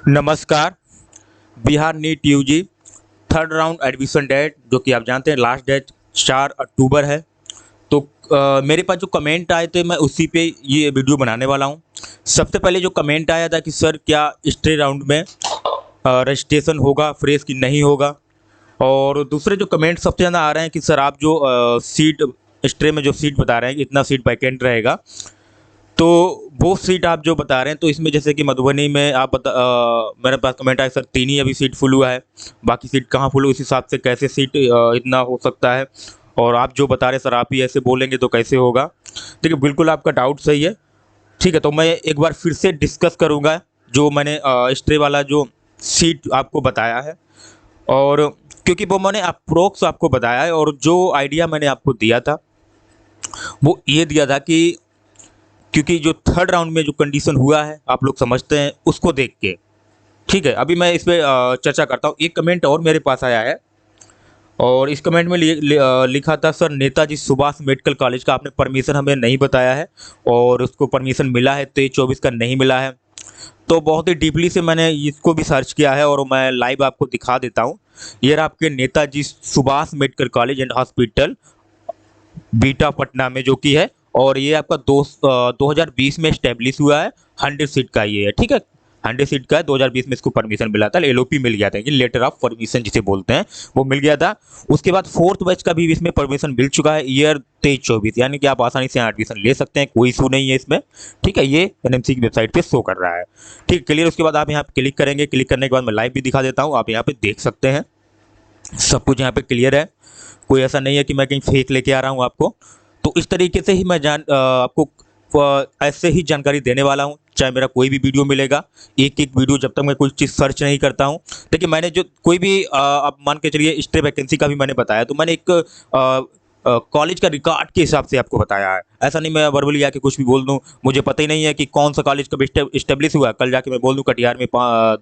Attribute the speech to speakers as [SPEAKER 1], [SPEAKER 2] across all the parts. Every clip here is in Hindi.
[SPEAKER 1] नमस्कार। Bihar NEET UG third round admission date जो कि आप जानते हैं लास्ट डेट 4 अक्टूबर है। तो मेरे पास जो कमेंट आए थे मैं उसी पे ये वीडियो बनाने वाला हूँ। सबसे पहले जो कमेंट आया था कि सर क्या स्टे राउंड में रजिस्ट्रेशन होगा फ्रेश कि नहीं होगा, और दूसरे जो कमेंट सबसे ज़्यादा आ रहे हैं कि सर आप जो सीट स्ट्रे में जो सीट बता रहे हैं कि इतना सीट वैकेंट रहेगा, तो वो सीट आप जो बता रहे हैं तो इसमें जैसे कि मधुबनी में मेरे पास कमेंट आया सर 3 ही अभी सीट फुल हुआ है, बाकी सीट कहाँ फुल हुई, उस हिसाब से कैसे सीट इतना हो सकता है, और आप जो बता रहे हैं सर आप ही ऐसे बोलेंगे तो कैसे होगा। देखिए बिल्कुल आपका डाउट सही है। ठीक है, तो मैं एक बार फिर से डिस्कस करूँगा जो मैंने स्टे वाला जो सीट आपको बताया है, और क्योंकि वो मैंने अप्रोक्स आपको बताया है, और जो आइडिया मैंने आपको दिया था वो ये दिया था कि क्योंकि जो थर्ड राउंड में जो कंडीशन हुआ है आप लोग समझते हैं उसको देख के। ठीक है, अभी मैं इस पे चर्चा करता हूँ। एक कमेंट और मेरे पास आया है, और इस कमेंट में लिखा था sir Netaji Subhash medical college का आपने परमिशन हमें नहीं बताया है, और उसको परमिशन मिला है 23-24 का नहीं मिला है। तो बहुत ही डीपली से मैंने इसको भी सर्च किया है और मैं लाइव आपको दिखा देता हूँ। ये रहा आपके Netaji Subhash medical college and hospital beta Patna में जो कि है, और ये आपका 2020 में स्टेब्लिश हुआ है। 100 सीट का ये है। ठीक है, 100 सीट का है। 2020 में इसको परमिशन मिला था, एलओपी मिल गया था, ये लेटर ऑफ परमिशन जिसे बोलते हैं वो मिल गया था। उसके बाद फोर्थ बैच का भी इसमें परमिशन मिल चुका है ईयर 23-24, यानी कि आप आसानी से यहाँ एडमिशन ले सकते हैं, कोई इशू नहीं है इसमें। ठीक है, ये एनएमसी की वेबसाइट पे शो कर रहा है। ठीक, क्लियर। उसके बाद आप यहाँ पे क्लिक करेंगे, क्लिक करने के बाद मैं लाइव भी दिखा देता हूँ, आप यहाँ पे देख सकते हैं सब कुछ यहाँ पे क्लियर है। कोई ऐसा नहीं है कि मैं कहीं फेक लेके आ रहा हूँ आपको। तो इस तरीके से ही मैं आपको ऐसे ही जानकारी देने वाला हूँ, चाहे मेरा कोई भी वीडियो मिलेगा। एक एक वीडियो जब तक मैं कोई चीज़ सर्च नहीं करता हूँ। देखिए मैंने जो कोई भी आप मान के चलिए स्टे वैकेंसी का भी मैंने बताया, तो मैंने एक कॉलेज का रिकॉर्ड के हिसाब से आपको बताया है। ऐसा नहीं मैं वर्बली आके कुछ भी बोल दूँ, मुझे पता ही नहीं है कि कौन सा कॉलेज कब इस्टेब्लिश हुआ। कल जाके मैं बोल दूँ कटिहार में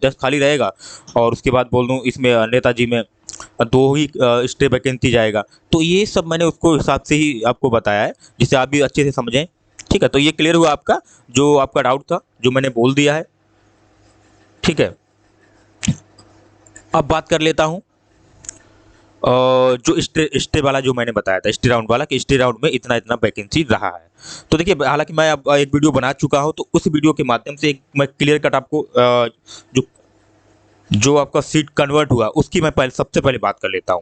[SPEAKER 1] 10 खाली रहेगा, और उसके बाद बोल दूँ इसमें नेताजी में 2 ही स्टे वैकेंसी जाएगा। तो ये सब मैंने उसको हिसाब से ही आपको बताया है, जिससे आप भी अच्छे से समझें। ठीक है, तो ये क्लियर हुआ आपका जो आपका डाउट था, जो मैंने बोल दिया है। ठीक है, अब बात कर लेता हूँ जो स्टे वाला जो मैंने बताया था, स्टे राउंड वाला, कि स्टे राउंड में इतना इतना वैकेंसी रहा है। तो देखिए हालांकि मैं अब एक वीडियो बना चुका हूँ, तो उस वीडियो के माध्यम से एक मैं क्लियर कट आपको जो जो आपका सीट कन्वर्ट हुआ उसकी मैं पहले सबसे पहले बात कर लेता हूँ।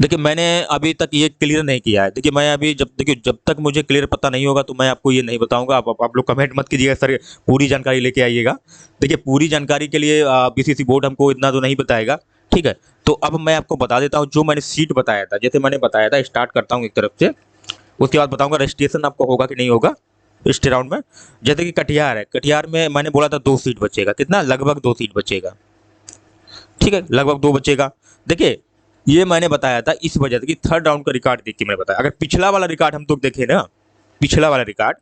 [SPEAKER 1] देखिए मैंने अभी तक ये क्लियर नहीं किया है। देखिए मैं अभी जब तक मुझे क्लियर पता नहीं होगा तो मैं आपको ये नहीं बताऊंगा। आप लोग कमेंट मत कीजिएगा सर पूरी जानकारी लेके आइएगा। देखिए पूरी जानकारी के लिए बीसीसी बोर्ड हमको इतना तो नहीं बताएगा। ठीक है, तो अब मैं आपको बता देता हूँ जो मैंने सीट बताया था। जैसे मैंने बताया था, स्टार्ट करता हूँ एक तरफ से, उसके बाद बताऊंगा रजिस्ट्रेशन आपको होगा कि नहीं होगा इस राउंड में। जैसे कि कटिहार है, कटिहार में मैंने बोला था 2 सीट बचेगा, कितना, लगभग 2 सीट बचेगा। ठीक है, लगभग 2 बचेगा। देखिए ये मैंने बताया था इस वजह से कि थर्ड राउंड का रिकॉर्ड देख के मैंने बताया। अगर पिछला वाला रिकॉर्ड हम तो देखें ना, पिछला वाला रिकॉर्ड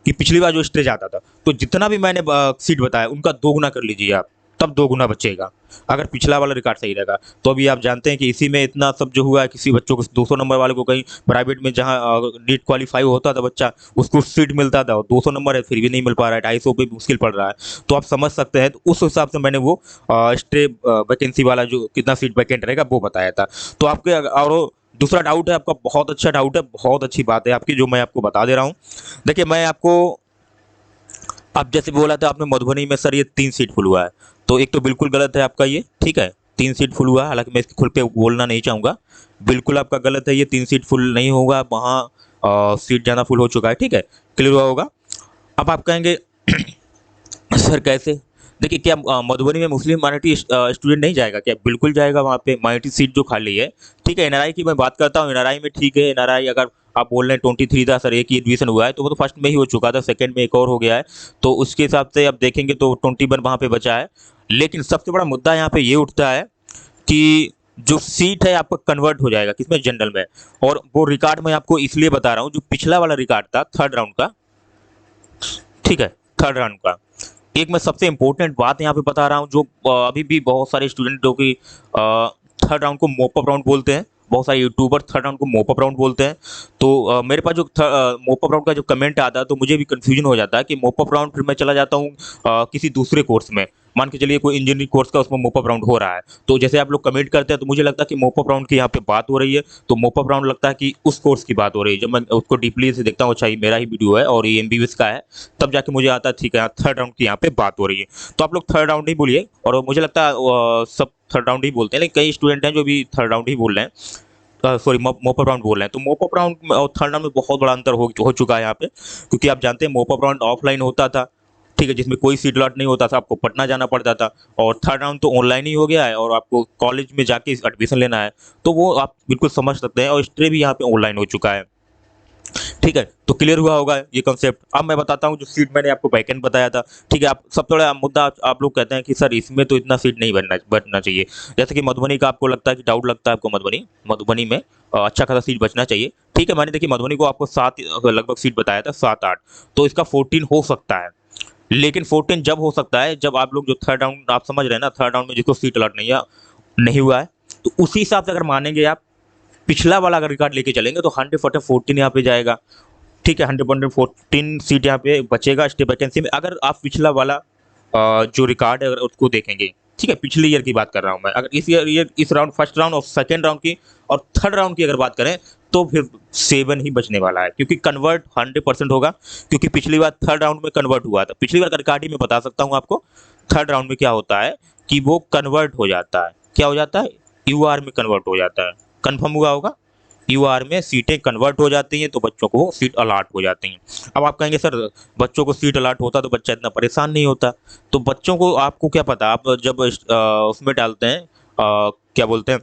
[SPEAKER 1] कि पिछली बार जो स्टेज आता था, तो जितना भी मैंने सीट बताया उनका 2 गुना कर लीजिए आप, तब 2 गुना बचेगा अगर पिछला वाला रिकॉर्ड सही रहेगा। तो अभी आप जानते हैं कि इसी में इतना सब जो हुआ है, किसी बच्चों को 200 नंबर वाले को कहीं प्राइवेट में जहाँ नीट क्वालिफाई होता था बच्चा, उसको सीट मिलता था, और 200 नंबर है फिर भी नहीं मिल पा रहा है, 250 पे भी मुश्किल पड़ रहा है। तो आप समझ सकते हैं, तो उस हिसाब से मैंने वो स्टे वैकेंसी वाला जो कितना सीट वैकेंट रहेगा वो बताया था। तो आपके और दूसरा डाउट है आपका, बहुत अच्छा डाउट है, बहुत अच्छी बात है आपकी जो मैं आपको बता दे रहा हूँ। देखिए मैं आपको अब जैसे बोला था आपने मधुबनी में सर ये 3 सीट फुल हुआ है, तो एक तो बिल्कुल गलत है आपका ये। ठीक है, 3 सीट फुल हुआ है, हालांकि मैं इसके खुल पे बोलना नहीं चाहूँगा, बिल्कुल आपका गलत है, ये 3 सीट फुल नहीं होगा, वहाँ सीट ज़्यादा फुल हो चुका है। ठीक है, क्लियर हुआ होगा। अब आप कहेंगे सर कैसे। देखिए क्या मधुबनी में मुस्लिम माइनॉरिटी स्टूडेंट नहीं जाएगा क्या? बिल्कुल जाएगा, वहाँ पे माइनॉरिटी सीट जो खाली है। ठीक है, एनआरआई की मैं बात करता हूँ, एनआरआई में ठीक है, एनआरआई अगर आप बोल रहे हैं 23 था सर, एक ही एडमिशन हुआ है, तो वो तो फर्स्ट में ही हो चुका था, सेकंड में एक और हो गया है, तो उसके हिसाब से अब देखेंगे तो 21 वहाँ पे बचा है। लेकिन सबसे बड़ा मुद्दा यहाँ पे ये उठता है कि जो सीट है आपका कन्वर्ट हो जाएगा किसमें, जनरल में। और वो रिकॉर्ड मैं आपको इसलिए बता रहा हूँ, जो पिछला वाला रिकॉर्ड था थर्ड राउंड का, ठीक है, थर्ड राउंड का, एक मैं सबसे इंपॉर्टेंट बात यहाँ पे बता रहा हूँ, जो अभी भी बहुत सारे स्टूडेंट जो कि थर्ड राउंड को मोप अप राउंड बोलते हैं, बहुत सारे यूट्यूबर थर्ड राउंड को मोप अप राउंड बोलते हैं। तो मेरे पास जो मोप अप राउंड का जो कमेंट आता है तो मुझे भी कंफ्यूजन हो जाता है कि मोप अप राउंड फिर मैं चला जाता हूँ किसी दूसरे कोर्स में, मान के चलिए कोई इंजीनियरिंग कोर्स का उसमें मोप अप राउंड हो रहा है, तो जैसे आप लोग कमेंट करते हैं तो मुझे लगता है कि मोप अप राउंड की यहाँ पे बात हो रही है, तो मोप अप राउंड लगता है कि उस कोर्स की बात हो रही है। जब मैं उसको डीपली से देखता हूँ, अच्छा ये मेरा ही वीडियो है और ये एमबीबीएस का है, तब जाके मुझे आता है ठीक है थर्ड राउंड की यहाँ पे बात हो रही है। तो आप लोग थर्ड राउंड ही बोलिए, और मुझे लगता है सब थर्ड राउंड ही बोलते हैं, लेकिन कई स्टूडेंट हैं जो भी थर्ड राउंड ही बोल रहे हैं, सॉरी मोप अप राउंड बोल रहे हैं। तो मोप अप राउंड और थर्ड राउंड में बहुत बड़ा अंतर हो चुका है यहाँ पे, क्योंकि आप जानते हैं मोप अप राउंड ऑफलाइन होता था, ठीक है, जिसमें कोई सीट अलॉट नहीं होता था, आपको पटना जाना पड़ता था, और थर्ड राउंड तो ऑनलाइन ही हो गया है और आपको कॉलेज में जाके एडमिशन लेना है, तो वो आप बिल्कुल समझ सकते हैं, और स्टे भी यहाँ पे ऑनलाइन हो चुका है। ठीक है, तो क्लियर हुआ होगा ये कॉन्सेप्ट। अब मैं बताता हूँ जो सीट मैंने आपको बैकएंड बताया था। ठीक है, आप सब थोड़ा मुद्दा आप लोग कहते हैं कि सर इसमें तो इतना सीट नहीं बनना चाहिए, जैसे कि मधुबनी का आपको लगता है कि डाउट लगता है आपको, मधुबनी में अच्छा खासा सीट बचना चाहिए। ठीक है, मैंने देखिए मधुबनी को आपको 7 लगभग सीट बताया था, 7-8, तो इसका 14 हो सकता है, लेकिन 14 जब हो सकता है जब आप लोग जो थर्ड राउंड आप समझ रहे हैं ना, थर्ड राउंड में जिसको सीट अलॉट नहीं हुआ है, तो उसी हिसाब से अगर मानेंगे आप, पिछला वाला अगर रिकॉर्ड लेके चलेंगे तो 100% 14 यहाँ पे जाएगा। ठीक है, 100% 14 सीट यहाँ पे बचेगा स्टे वैकेंसी में, अगर आप पिछला वाला जो रिकॉर्ड है अगर उसको देखेंगे। ठीक है, पिछले ईयर की बात कर रहा हूँ मैं, अगर इस राउंड फर्स्ट राउंड और सेकेंड राउंड की और थर्ड राउंड की अगर बात करें, तो फिर 7 ही बचने वाला है, क्योंकि कन्वर्ट 100% होगा, क्योंकि पिछली बार थर्ड राउंड में कन्वर्ट हुआ था। पिछली बार का रिकॉर्ड ही मैं बता सकता हूँ आपको, थर्ड राउंड में क्या होता है कि वो कन्वर्ट हो जाता है, क्या हो जाता है, यूआर में कन्वर्ट हो जाता है। कन्फर्म हुआ होगा, यूआर में सीटें कन्वर्ट हो जाती हैं, तो बच्चों को सीट अलॉट हो जाती हैं। अब आप कहेंगे सर बच्चों को सीट अलॉट होता तो बच्चा इतना परेशान नहीं होता, तो बच्चों को आपको क्या पता, आप जब उसमें डालते हैं क्या बोलते हैं,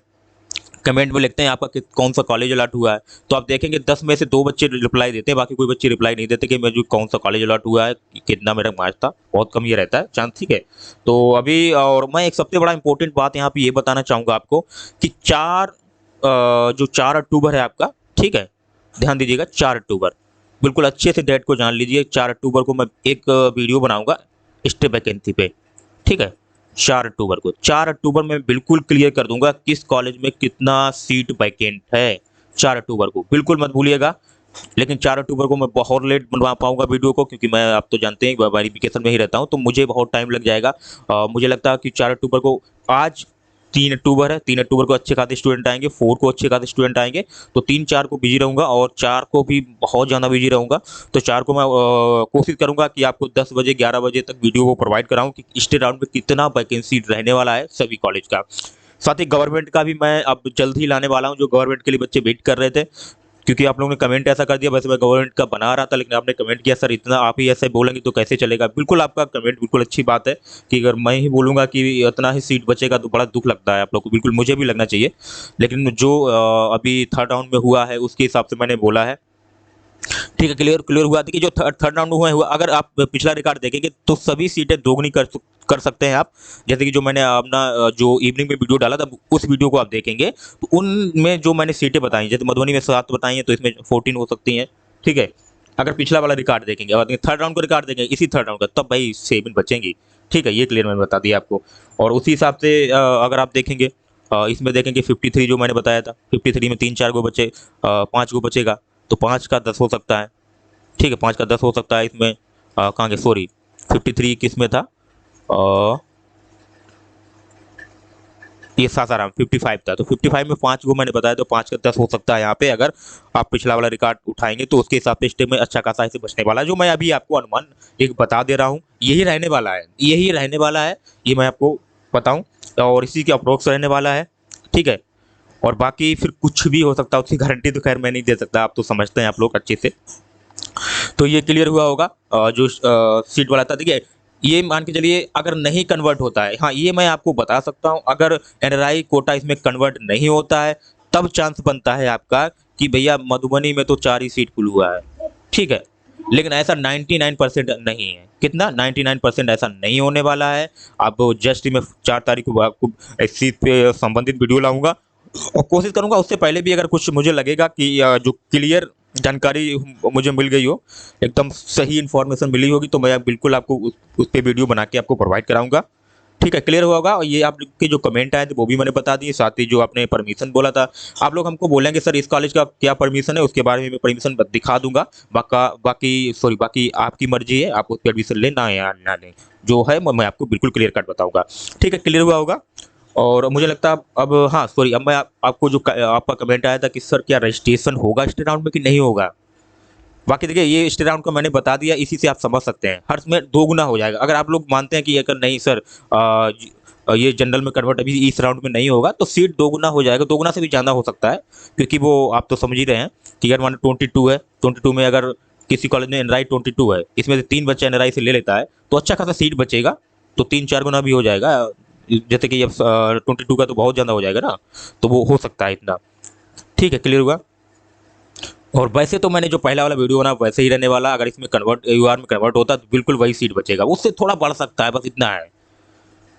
[SPEAKER 1] कमेंट में लिखते हैं आपका कौन सा कॉलेज अलॉट हुआ है, तो आप देखेंगे 10 में से 2 बच्चे रिप्लाई देते हैं, बाकी कोई बच्चे रिप्लाई नहीं देते कि मुझे कौन सा कॉलेज अलॉट हुआ है, कितना मेरा मार्क्स था, बहुत कम ये रहता है चांस। ठीक है, तो अभी और मैं एक सबसे बड़ा इंपॉर्टेंट बात यहाँ पे ये बताना चाहूँगा आपको कि जो 4 अक्टूबर है आपका, ठीक है, ध्यान दीजिएगा 4 अक्टूबर, बिल्कुल अच्छे से डेट को जान लीजिए। 4 अक्टूबर को मैं एक वीडियो बनाऊंगा स्टे वैकेंसी पे, ठीक है, 4 अक्टूबर में बिल्कुल क्लियर कर दूंगा किस कॉलेज में कितना सीट वैकेंट है। 4 अक्टूबर को बिल्कुल मत भूलिएगा, लेकिन 4 अक्टूबर को मैं बहुत लेट बनवा पाऊंगा वीडियो को, क्योंकि मैं आप तो जानते हैं वेरिफिकेशन में ही रहता हूं, तो मुझे बहुत टाइम लग जाएगा। मुझे लगता है कि 4 अक्टूबर को, आज 3 अक्टूबर है, 3 अक्टूबर को अच्छे खासे स्टूडेंट आएंगे, 4 को अच्छे खासे स्टूडेंट आएंगे, तो 3-4 को बिजी रहूंगा और 4 को भी बहुत ज़्यादा बिजी रहूंगा। तो 4 को मैं कोशिश करूंगा कि आपको 10 बजे 11 बजे तक वीडियो को प्रोवाइड कराऊं कि स्टेट राउंड में कितना वैकेंसी रहने वाला है सभी कॉलेज का। साथ ही गवर्नमेंट का भी मैं अब जल्द ही लाने वाला हूं, जो गवर्नमेंट के लिए बच्चे वेट कर रहे थे, क्योंकि आप लोगों ने कमेंट ऐसा कर दिया। वैसे मैं गवर्नमेंट का बना रहा था, लेकिन आपने कमेंट किया सर इतना आप ही ऐसे बोलेंगे तो कैसे चलेगा। बिल्कुल आपका कमेंट बिल्कुल अच्छी बात है कि अगर मैं ही बोलूँगा कि इतना ही सीट बचेगा तो बड़ा दुख लगता है आप लोग को, बिल्कुल मुझे भी लगना चाहिए, लेकिन जो अभी थर्ड राउंड में हुआ है उसके हिसाब से मैंने बोला है। ठीक है, क्लियर क्लियर हुआ था कि जो थर्ड राउंड हुआ अगर आप पिछला रिकॉर्ड देखेंगे तो सभी सीटें दोगुनी कर सकते हैं आप। जैसे कि जो मैंने अपना जो इवनिंग में वीडियो डाला था उस वीडियो को आप देखेंगे तो उनमें जो मैंने सीटें बताई, जैसे मधुबनी में 7 बताई हैं, तो इसमें 14 हो सकती हैं। ठीक है, अगर पिछला वाला रिकॉर्ड देखेंगे, अगर थर्ड राउंड को रिकॉर्ड देखेंगे इसी थर्ड राउंड का, तब भाई 7 बचेंगी। ठीक है, ये क्लियर मैंने बता दिया आपको। और उसी हिसाब से अगर आप देखेंगे इसमें देखेंगे 53 जो मैंने बताया था, 53 में 3-4 गो बचे, 5 गो बचेगा, तो 5 का 10 हो सकता है। ठीक है, 5 का 10 हो सकता है इसमें, कहाँ के, सॉरी 53 किस में था, ये सासाराम 55 था, तो 55 में 5 को मैंने बताया, तो 5 का 10 हो सकता है यहाँ पे। अगर आप पिछला वाला रिकॉर्ड उठाएंगे तो उसके हिसाब से स्टेप में अच्छा खासा ऐसे बचने वाला है। जो मैं अभी आपको अनुमान एक बता दे रहा हूँ यही रहने वाला है, यही रहने वाला है, ये मैं आपको बताऊँ, और इसी के अप्रोक्स रहने वाला है। ठीक है, और बाकी फिर कुछ भी हो सकता है, उसकी गारंटी तो खैर मैं नहीं दे सकता, आप तो समझते हैं आप लोग अच्छे से। तो ये क्लियर हुआ होगा जो सीट वाला था। देखिए ये मान के चलिए अगर नहीं कन्वर्ट होता है, हाँ ये मैं आपको बता सकता हूँ, अगर एनआरआई कोटा इसमें कन्वर्ट नहीं होता है तब चांस बनता है आपका कि भैया मधुबनी में तो 4 ही सीट फुल हुआ है। ठीक है, लेकिन ऐसा 99% नहीं है। कितना 99% ऐसा नहीं होने वाला है। अब जस्ट मैं 4 तारीख को आपको इस चीज़ पे संबंधित वीडियो लाऊंगा और कोशिश करूंगा उससे पहले भी अगर कुछ मुझे लगेगा कि जो क्लियर जानकारी मुझे मिल गई हो, एकदम सही इन्फॉर्मेशन मिली होगी, तो मैं बिल्कुल आपको उस पर वीडियो बना के आपको प्रोवाइड कराऊंगा। ठीक ठीक है, क्लियर हुआ होगा। और ये आप लोग के जो कमेंट आए थे वो भी मैंने बता दिए, साथ ही जो आपने परमिशन बोला था, आप लोग हमको बोलेंगे सर इस कॉलेज का क्या परमिशन है, उसके बारे में मैं परमिशन दिखा दूंगा। बाकी आपकी मर्जी है, आप उस पर एडमिशन लें ना या ना लें, जो है मैं आपको बिल्कुल क्लियर कट बताऊंगा। ठीक है, क्लियर हुआ होगा। और मुझे लगता है अब हाँ सॉरी, अब मैं आपको जो आपका कमेंट आया था कि सर क्या रजिस्ट्रेशन होगा स्टे राउंड में कि नहीं होगा। बाकी देखिए ये स्टे राउंड का मैंने बता दिया, इसी से आप समझ सकते हैं, हर में दोगुना हो जाएगा। अगर आप लोग मानते हैं कि अगर नहीं सर ये जनरल में कन्वर्ट अभी इस राउंड में नहीं होगा, तो सीट दोगुना हो जाएगा, दोगुना से भी ज़्यादा हो सकता है, क्योंकि वो आप तो समझ ही रहे हैं कि अगर मान 22 है, 22 में अगर किसी कॉलेज में एनआरआई 22 है, इसमें से 3 बच्चे एनआरआई से ले लेता है, तो अच्छा खासा सीट बचेगा, तो 3-4 गुना भी हो जाएगा। जैसे कि अब 22 का तो बहुत ज़्यादा हो जाएगा ना, तो वो हो सकता है इतना। ठीक है, क्लियर हुआ। और वैसे तो मैंने जो पहला वाला वीडियो बना वैसे ही रहने वाला, अगर इसमें कन्वर्ट यूआर में कन्वर्ट होता तो बिल्कुल वही सीट बचेगा, उससे थोड़ा बढ़ सकता है, बस इतना है।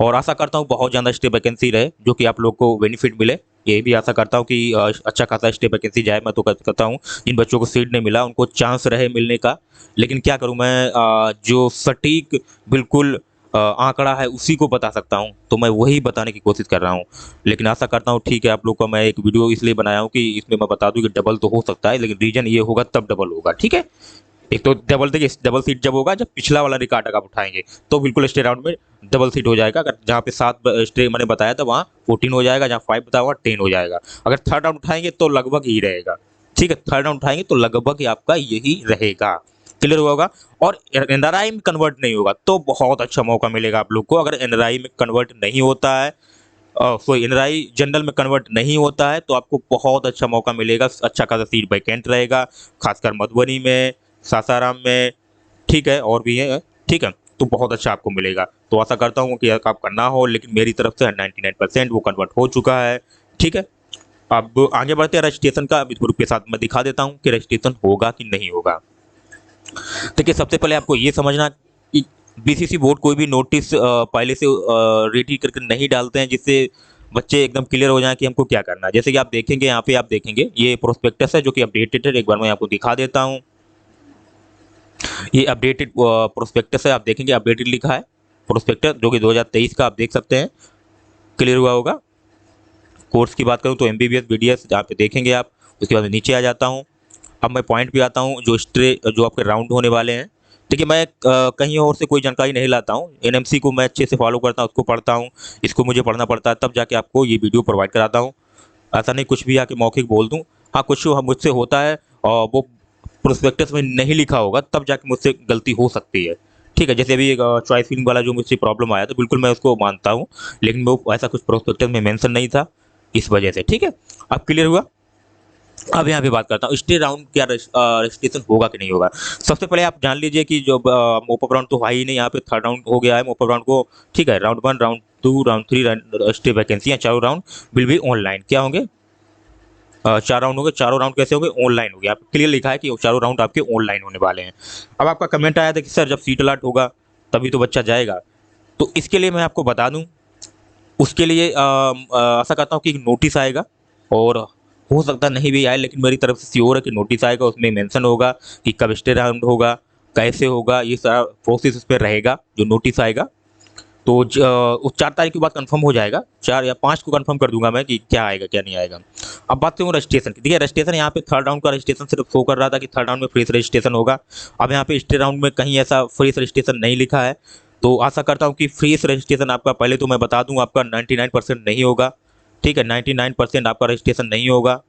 [SPEAKER 1] और आशा करता हूँ बहुत ज़्यादा स्टे वैकेंसी रहे, जो कि आप लोग को बेनिफिट मिले। ये भी आशा करता हूँ कि अच्छा खासा स्टे वैकेंसी जाए। मैं तो कहता हूँ जिन बच्चों को सीट नहीं मिला उनको चांस रहे मिलने का, लेकिन क्या करूँ मैं, जो सटीक बिल्कुल आंकड़ा है उसी को बता सकता हूँ, तो मैं वही बताने की कोशिश कर रहा हूँ। लेकिन आशा करता हूँ ठीक है, आप लोग का मैं एक वीडियो इसलिए बनाया हूँ कि इसमें मैं बता दूँ कि डबल तो हो सकता है, लेकिन रीजन ये होगा तब डबल होगा। ठीक है, एक तो डबल, देखिए डबल सीट जब होगा जब पिछला वाला रिकॉर्ड अगर आप उठाएंगे, तो बिल्कुल स्टे राउंड में डबल सीट हो जाएगा। अगर जहाँ पे 7 स्टे मैंने बताया था वहाँ 14 हो जाएगा, जहाँ 5 बताया वहाँ 10 हो जाएगा। अगर थर्ड राउंड उठाएंगे तो लगभग ही रहेगा। ठीक है, थर्ड राउंड उठाएंगे तो लगभग ही आपका यही रहेगा। क्लियर हुआ होगा। और एनआरआई में कन्वर्ट नहीं होगा तो बहुत अच्छा मौका मिलेगा आप लोग को। अगर एनआरआई में कन्वर्ट नहीं होता है, सॉरी एनआरआई जनरल में कन्वर्ट नहीं होता है, तो आपको बहुत अच्छा मौका मिलेगा, अच्छा खासा सीट वैकेंट रहेगा, खासकर मधुबनी में, सासाराम में, ठीक है, और भी है। ठीक है, तो बहुत अच्छा आपको मिलेगा। तो आशा करता हूँ कि आपका ना हो, लेकिन मेरी तरफ से 99% वो कन्वर्ट हो चुका है। ठीक है, अब आगे बढ़ते हैं रजिस्ट्रेशन का, अभी ग्रुप के साथ मैं दिखा देता हूँ कि रजिस्ट्रेशन होगा कि नहीं होगा। देखिए सबसे पहले आपको ये समझना कि बीसीसी बोर्ड कोई भी नोटिस पहले से रेडी करके नहीं डालते हैं, जिससे बच्चे एकदम क्लियर हो जाएं कि हमको क्या करना है। जैसे कि आप देखेंगे यहाँ पे, आप देखेंगे ये प्रोस्पेक्टस है जो कि अपडेटेड है, एक बार मैं आपको दिखा देता हूँ। ये अपडेटेड प्रोस्पेक्टस है, आप देखेंगे अपडेटेड लिखा है प्रोस्पेक्टस, जो कि 2023 का आप देख सकते हैं। क्लियर हुआ होगा। कोर्स की बात करूँ तो एमबीबीएस बीडीएस यहाँ पे देखेंगे आप। उसके बाद नीचे आ जाता हूँ, अब मैं पॉइंट पे आता हूँ, जो आपके राउंड होने वाले हैं। देखिए मैं कहीं और से कोई जानकारी नहीं लाता हूँ, एनएमसी को मैं अच्छे से फॉलो करता हूँ, उसको पढ़ता हूँ, इसको मुझे पढ़ना पड़ता है, तब जाके आपको ये वीडियो प्रोवाइड कराता हूँ। ऐसा नहीं कुछ भी आके मौखिक बोल दूँ। हाँ कुछ मुझसे होता है और वो प्रोस्पेक्टस में नहीं लिखा होगा, तब जाके मुझसे गलती हो सकती है। ठीक है, जैसे अभी एक चॉइस फिलिंग वाला जो मुझसे प्रॉब्लम आया, तो बिल्कुल मैं उसको मानता हूँ, लेकिन वो ऐसा कुछ प्रोस्पेक्टस में मेंशन नहीं था, इस वजह से। ठीक है, अब क्लियर हुआ। अब यहाँ पे बात करता हूँ स्टे राउंड क्या रजिस्ट्रेशन होगा कि नहीं होगा। सबसे पहले आप जान लीजिए कि जो मोपअप राउंड तो है ही नहीं, यहाँ पे थर्ड राउंड हो गया है मोपअप राउंड को। ठीक है, राउंड 1, राउंड 2, राउंड 3 स्टे वैकेंसियाँ, चारों राउंड विल बी ऑनलाइन। क्या होंगे? 4 राउंड होंगे। चारों राउंड कैसे होंगे? ऑनलाइन होंगे। आप क्लियर लिखा है कि चारों राउंड आपके ऑनलाइन होने वाले हैं। अब आपका कमेंट आया था कि सर जब सीट अलॉट होगा तभी तो बच्चा जाएगा, तो इसके लिए मैं आपको बता दूँ, उसके लिए आशा करता हूँ कि नोटिस आएगा, और हो सकता है नहीं भी आए, लेकिन मेरी तरफ से श्योर है कि नोटिस आएगा, उसमें मेंशन होगा कि कब स्टे राउंड होगा, कैसे होगा, ये सारा प्रोसेस उस पर रहेगा जो नोटिस आएगा। तो उस 4 तारीख के बाद कंफर्म हो जाएगा, 4 या 5 को कंफर्म कर दूंगा मैं कि क्या आएगा क्या नहीं आएगा। अब बात करूँ रजिस्ट्रेशन की। देखिए रजिस्ट्रेशन यहाँ पे थर्ड राउंड का रजिस्ट्रेशन सिर्फ शो कर रहा था कि थर्ड राउंड में फ्रेश रजिस्ट्रेशन होगा। अब यहाँ पे स्टे राउंड में कहीं ऐसा फ्रेश रजिस्ट्रेशन नहीं लिखा है, तो आशा करता हूँ कि फ्रेश रजिस्ट्रेशन आपका, पहले तो मैं बता दूँ, आपका 99% नहीं होगा। ठीक है, 99% आपका रजिस्ट्रेशन नहीं होगा,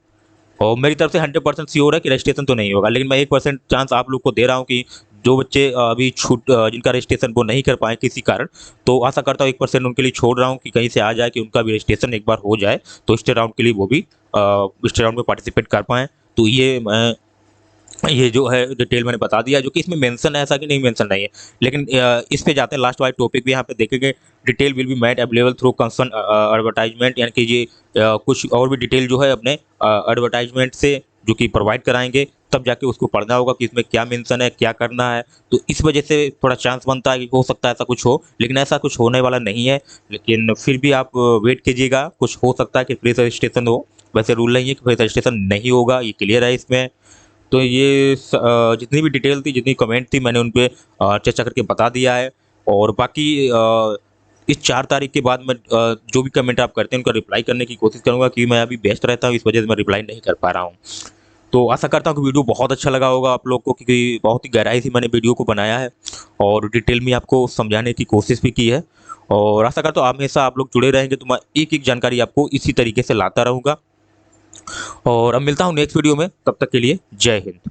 [SPEAKER 1] और मेरी तरफ से 100% श्योर है कि रजिस्ट्रेशन तो नहीं होगा, लेकिन मैं 1% चांस आप लोग को दे रहा हूँ कि जो बच्चे अभी जिनका रजिस्ट्रेशन वो नहीं कर पाए किसी कारण, तो आशा करता हूँ 1% उनके लिए छोड़ रहा हूँ कि कहीं से आ जाए कि उनका भी रजिस्ट्रेशन एक बार हो जाए, तो स्टे राउंड के लिए वो भी स्टे राउंड में पार्टिसिपेट कर पाएँ। तो ये जो है डिटेल मैंने बता दिया, जो कि इसमें मेंशन है, ऐसा कि नहीं मेंशन नहीं है। लेकिन इस पे जाते हैं, लास्ट वाले टॉपिक भी यहाँ पे देखेंगे। Detail will be made available through concern advertisement, यानी कि ये कुछ और भी डिटेल जो है अपने एडवर्टाइजमेंट से जो कि प्रोवाइड कराएंगे, तब जाके उसको पढ़ना होगा कि इसमें क्या मेंशन है, क्या करना है। तो इस वजह से थोड़ा चांस बनता है कि हो सकता है ऐसा कुछ हो, लेकिन ऐसा कुछ होने वाला नहीं है। लेकिन फिर भी आप वेट कीजिएगा, कुछ हो सकता है कि फ्री रजिस्ट्रेशन हो। वैसे रूल नहीं है कि फ्री रजिस्ट्रेशन नहीं होगा, ये क्लियर है इसमें। तो ये जितनी भी डिटेल थी, जितनी कमेंट थी, मैंने उन पे चर्चा करके बता दिया है। और बाकी इस 4 तारीख के बाद मैं जो भी कमेंट आप करते हैं उनका रिप्लाई करने की कोशिश करूँगा, क्योंकि मैं अभी व्यस्त रहता हूँ, इस वजह से मैं रिप्लाई नहीं कर पा रहा हूँ। तो आशा करता हूँ कि वीडियो बहुत अच्छा लगा होगा आप लोग को, क्योंकि बहुत ही गहराई से मैंने वीडियो को बनाया है और डिटेल में आपको समझाने की कोशिश भी की है। और आशा करता हूँ हमेशा आप लोग जुड़े रहेंगे तो मैं एक-एक जानकारी आपको इसी तरीके से लाता रहूँगा। और अब मिलता हूँ नेक्स्ट वीडियो में, तब तक के लिए जय हिंद।